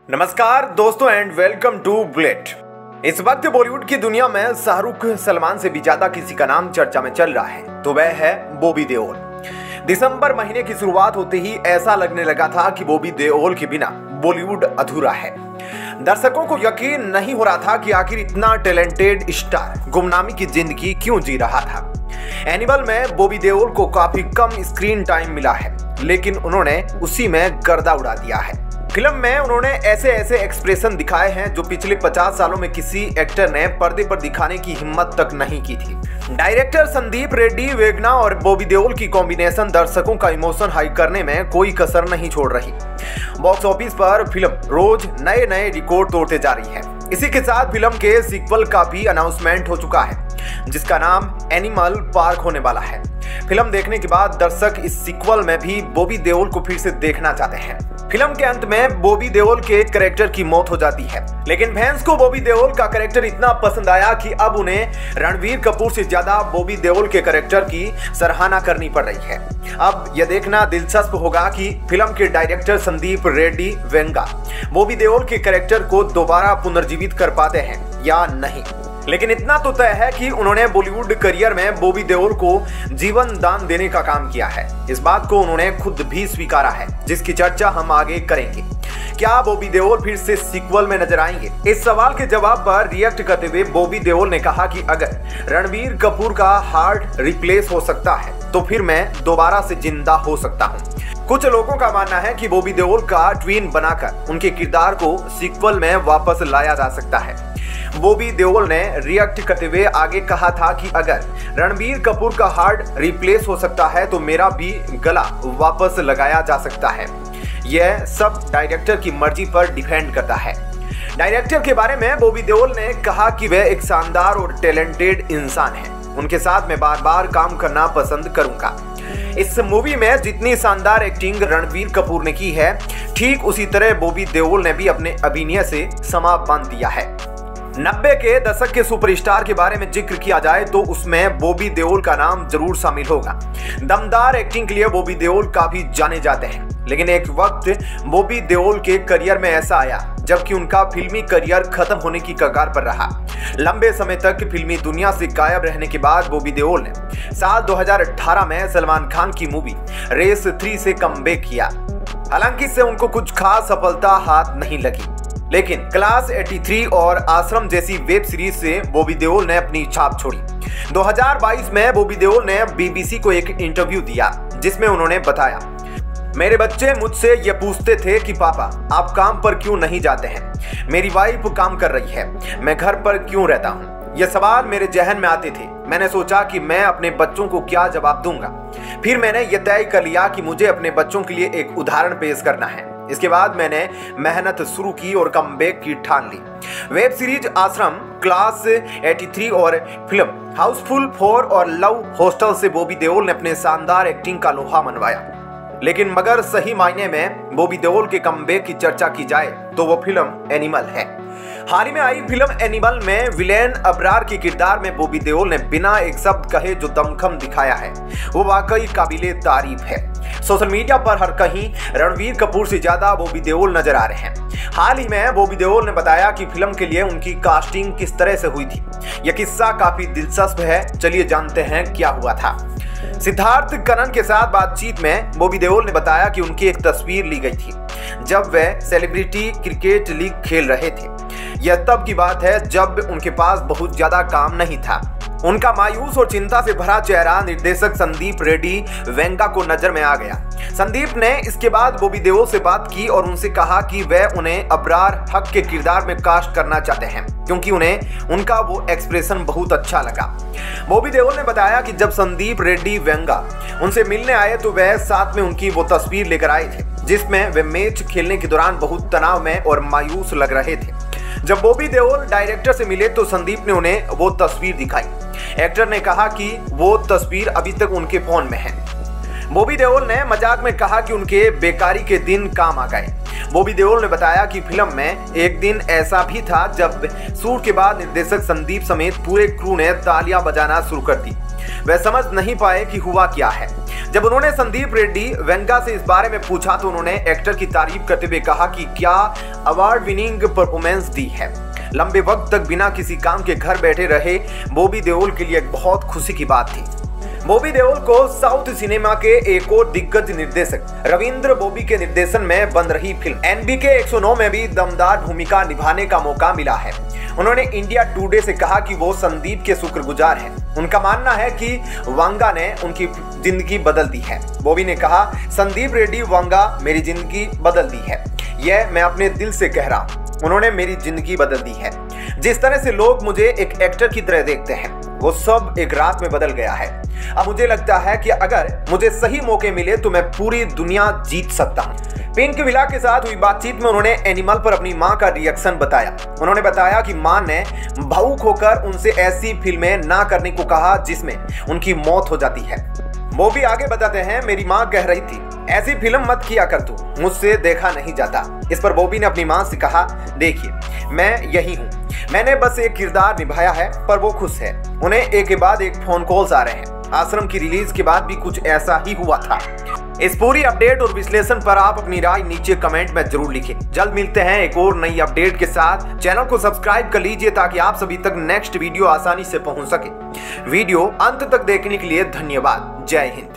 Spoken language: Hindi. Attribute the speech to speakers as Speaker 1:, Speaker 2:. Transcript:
Speaker 1: नमस्कार दोस्तों एंड वेलकम टू बुलेट। इस वक्त बॉलीवुड की दुनिया में शाहरुख सलमान से भी ज्यादा किसी का नाम चर्चा में चल रहा है तो वह है बॉबी देओल। दिसंबर महीने की शुरुआत होते ही ऐसा लगने लगा था कि बॉबी देओल के बिना बॉलीवुड अधूरा है। दर्शकों को यकीन नहीं हो रहा था कि आखिर इतना टैलेंटेड स्टार गुमनामी की जिंदगी क्यों जी रहा था। एनिमल में बॉबी देओल को काफी कम स्क्रीन टाइम मिला है, लेकिन उन्होंने उसी में गर्दा उड़ा दिया है। फिल्म में उन्होंने ऐसे ऐसे एक्सप्रेशन दिखाए हैं जो पिछले 50 सालों में किसी एक्टर ने पर्दे पर दिखाने की हिम्मत तक नहीं की थी। डायरेक्टर संदीप रेड्डी वेगना और बॉबी देओल की कॉम्बिनेशन दर्शकों का इमोशन हाई करने में कोई कसर नहीं छोड़ रही। बॉक्स ऑफिस पर फिल्म रोज नए नए रिकॉर्ड तोड़ते जा रही है। इसी के साथ फिल्म के सीक्वल का भी अनाउंसमेंट हो चुका है, जिसका नाम एनिमल पार्क होने वाला है। फिल्म देखने के बाद दर्शक इस सीक्वल में भी बॉबी देओल को फिर से देखना चाहते हैं। फिल्म के अंत में बॉबी देओल के कैरेक्टर की मौत हो जाती है, लेकिन फैंस को बॉबी देओल का कैरेक्टर इतना पसंद आया कि अब उन्हें रणवीर कपूर से ज्यादा बॉबी देओल के कैरेक्टर की सराहना करनी पड़ रही है। अब यह देखना दिलचस्प होगा कि फिल्म के डायरेक्टर संदीप रेड्डी वेंगा बॉबी देओल के कैरेक्टर को दोबारा पुनर्जीवित कर पाते हैं या नहीं। लेकिन इतना तो तय है कि उन्होंने बॉलीवुड करियर में बॉबी देओल को जीवन दान देने का काम किया है। इस बात को उन्होंने खुद भी स्वीकारा है, जिसकी चर्चा हम आगे करेंगे। क्या बॉबी देओल फिर से सीक्वल में नजर आएंगे? इस सवाल के जवाब पर रिएक्ट करते हुए बॉबी देओल ने कहा कि अगर रणवीर कपूर का हार्ट रिप्लेस हो सकता है तो फिर मैं दोबारा से जिंदा हो सकता हूँ। कुछ लोगों का मानना है कि बॉबी देओल का ट्विन बनाकर उनके किरदार को सीक्वल में वापस लाया जा सकता है। बॉबी देओल ने रिएक्ट करते हुए आगे कहा था कि अगर रणबीर कपूर का हार्ट रिप्लेस हो सकता है तो मेरा भी गला वापस लगाया जा सकता है। यह सब डायरेक्टर की मर्जी पर डिपेंड करता है। डायरेक्टर के बारे में बॉबी देओल ने कहा कि वह एक शानदार और टैलेंटेड इंसान है। उनके साथ मैं बार बार काम करना पसंद करूंगा। इस मूवी में जितनी शानदार एक्टिंग रणबीर कपूर ने की है, ठीक उसी तरह बॉबी देओल ने भी अपने अभिनय से समा बांध दिया है। 90 के दशक के सुपरस्टार के बारे में जिक्र किया जाए तो उसमें बॉबी देओल का नाम जरूर शामिल होगा। दमदार एक्टिंग के लिए बॉबी देओल काफी जाने जाते हैं, लेकिन एक वक्त बॉबी देओल के करियर में ऐसा आया जबकि उनका फिल्मी करियर खत्म होने की कगार पर रहा। लंबे समय तक फिल्मी दुनिया से गायब रहने के बाद बॉबी देओल ने साल 2018 में सलमान खान की मूवी रेस 3 से कमबैक किया। हालांकि इससे उनको कुछ खास सफलता हाथ नहीं लगी, लेकिन क्लास 83 और आश्रम जैसी वेब सीरीज से बॉबी देओल ने अपनी छाप छोड़ी। 2022 में बॉबी देओल ने बीबीसी को एक इंटरव्यू दिया, जिसमें उन्होंने बताया, मेरे बच्चे मुझसे ये पूछते थे कि पापा आप काम पर क्यों नहीं जाते हैं, मेरी वाइफ काम कर रही है, मैं घर पर क्यों रहता हूँ। ये सवाल मेरे जहन में आते थे। मैंने सोचा कि मैं अपने बच्चों को क्या जवाब दूंगा। फिर मैंने यह तय कर लिया कि मुझे अपने बच्चों के लिए एक उदाहरण पेश करना है। इसके बाद मैंने मेहनत शुरू की और कमबैक की ठान ली। वेब सीरीज आश्रम, क्लास 83 और फिल्म हाउसफुल 4 और लव हॉस्टल से बॉबी देओल ने अपने शानदार एक्टिंग का लोहा मनवाया। लेकिन मगर सही मायने में बॉबी देओल के कमबैक की चर्चा की जाए तो वो फिल्म एनिमल है। हाल ही में आई फिल्म एनिमल में विलेन अबरार के किरदार में बॉबी देओल ने बिना एक शब्द कहे जो दमखम दिखाया है, वो वाकई काबिले तारीफ है। सोशल मीडिया पर हर कहीं रणवीर कपूर से ज्यादा बॉबी देओल नजर आ रहे हैं। हाल ही में बॉबी देओल ने बताया कि फिल्म के लिए उनकी कास्टिंग किस तरह से हुई थी। यह किस्सा काफी दिलचस्प है, चलिए जानते हैं क्या हुआ था। सिद्धार्थ कनन के साथ बातचीत में बॉबी देओल ने बताया कि उनकी एक तस्वीर ली गई थी जब वह सेलिब्रिटी क्रिकेट लीग खेल रहे थे। यह तब की बात है जब उनके पास बहुत ज्यादा काम नहीं था। उनका मायूस और चिंता से भरा चेहरा निर्देशक संदीप रेड्डी वेंगा को नजर में आ गया। संदीप ने इसके बाद बॉबी देओल से बात की और उनसे कहा कि वह उन्हें अबरार हक के किरदार में कास्ट करना चाहते हैं, क्योंकि उन्हें उनका वो एक्सप्रेशन बहुत अच्छा लगा। बॉबी देओल ने बताया कि जब संदीप रेड्डी वेंगा उनसे मिलने आए तो वह साथ में उनकी वो तस्वीर लेकर आए थे, जिसमें वे मैच खेलने के दौरान बहुत तनाव में और मायूस लग रहे थे। जब बॉबी देओल डायरेक्टर से मिले तो संदीप ने उन्हें वो तस्वीर दिखाई। एक्टर ने कहा कि वो तस्वीर अभी तक उनके फोन में है। बॉबी देओल ने मजाक में कहा कि उनके बेकारी के दिन काम आ गए। बॉबी देओल ने बताया कि फिल्म में एक दिन ऐसा भी था जब शूट के बाद निर्देशक संदीप समेत पूरे क्रू ने तालियां बजाना शुरू कर दी। वह समझ नहीं पाए कि हुआ क्या है। जब उन्होंने संदीप रेड्डी वेंगा से इस बारे में पूछा तो उन्होंने एक्टर की तारीफ करते हुए कहा कि क्या अवार्ड विनिंग परफॉर्मेंस दी है। लंबे वक्त तक बिना किसी काम के घर बैठे रहे बॉबी देओल के लिए बहुत खुशी की बात थी। बॉबी देओल को साउथ सिनेमा के एक और दिग्गज निर्देशक रविंद्र बॉबी के निर्देशन में बन रही फिल्म NBK 109 में भी दमदार भूमिका निभाने का मौका मिला है। उन्होंने इंडिया टुडे से कहा कि वो संदीप के शुक्रगुजार हैं। उनका मानना है कि वांगा ने उनकी जिंदगी बदल दी है। बॉबी ने कहा, संदीप रेड्डी वांगा मेरी जिंदगी बदल दी है, यह मैं अपने दिल से कह रहा हूँ। उन्होंने मेरी जिंदगी बदल दी है। जिस तरह से लोग मुझे एक एक्टर की तरह देखते हैं वो सब एक रात में बदल गया है। अब मुझे लगता है कि अगर मुझे सही मौके मिले तो मैं पूरी दुनिया जीत सकता हूँ। पिंक विला के साथ हुई बातचीत में उन्होंने एनिमल पर अपनी मां का रिएक्शन बताया। उन्होंने बताया कि मां ने भावुक होकर उनसे ऐसी फिल्में ना करने को कहा जिसमें उनकी मौत हो जाती है। वो भी आगे बताते हैं, मेरी मां कह रही थी ऐसी फिल्म मत किया कर तू, मुझसे देखा नहीं जाता। इस पर बॉबी ने अपनी मां से कहा, देखिए मैं यही हूँ, मैंने बस एक किरदार निभाया है पर वो खुश है। उन्हें एक के बाद एक फोन कॉल्स आ रहे हैं। आश्रम की रिलीज के बाद भी कुछ ऐसा ही हुआ था। इस पूरी अपडेट और विश्लेषण पर आप अपनी राय नीचे कमेंट में जरूर लिखें। जल्द मिलते हैं एक और नई अपडेट के साथ। चैनल को सब्सक्राइब कर लीजिए ताकि आप सभी तक नेक्स्ट वीडियो आसानी से पहुंच सके। वीडियो अंत तक देखने के लिए धन्यवाद। जय हिंद।